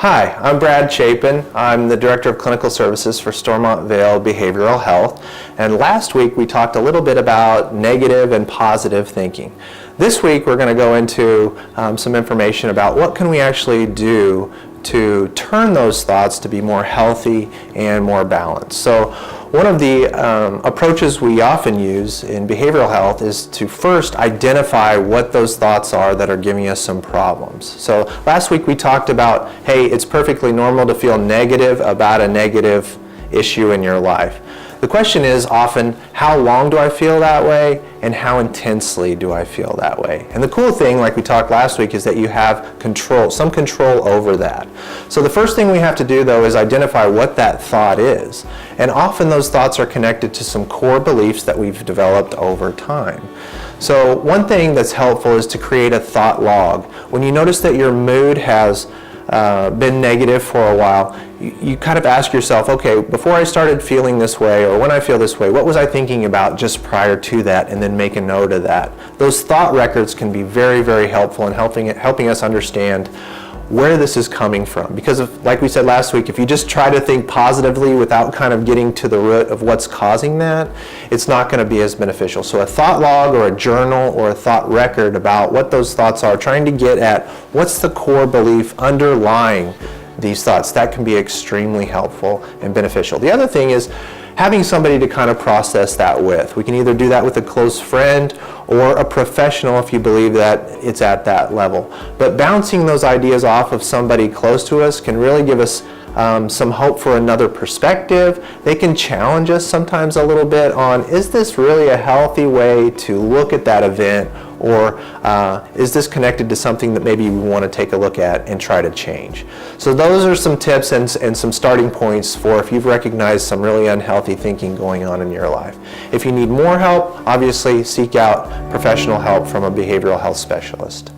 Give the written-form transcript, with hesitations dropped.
Hi, I'm Brad Chapin. I'm the Director of Clinical Services for Stormont Vail Behavioral Health. And last week we talked a little bit about negative and positive thinking. This week we're going to go into some information about what can we actually do to turn those thoughts to be more healthy and more balanced. So one of the approaches we often use in behavioral health is to first identify what those thoughts are that are giving us some problems. So last week we talked about, hey, it's perfectly normal to feel negative about a negative issue in your life. The question is often, how long do I feel that way and how intensely do I feel that way? And the cool thing, like we talked last week, is that you have control, some control over that. So the first thing we have to do though is identify what that thought is. And often those thoughts are connected to some core beliefs that we've developed over time. So one thing that's helpful is to create a thought log. When you notice that your mood has been negative for a while, you kind of ask yourself, okay, before I started feeling this way or when I feel this way, what was I thinking about just prior to that, and then make a note of that. Those thought records can be very, very helpful in helping us understand where this is coming from. Because like we said last week, if you just try to think positively without kind of getting to the root of what's causing that, it's not going to be as beneficial. So a thought log or a journal or a thought record about what those thoughts are, trying to get at what's the core belief underlying these thoughts, that can be extremely helpful and beneficial. The other thing is having somebody to kind of process that with. We can either do that with a close friend or a professional if you believe that it's at that level. But bouncing those ideas off of somebody close to us can really give us some hope for another perspective. They can challenge us sometimes a little bit on, is this really a healthy way to look at that event, or is this connected to something that maybe we want to take a look at and try to change? So those are some tips and some starting points for if you've recognized some really unhealthy thinking going on in your life. If you need more help, obviously seek out professional help from a behavioral health specialist.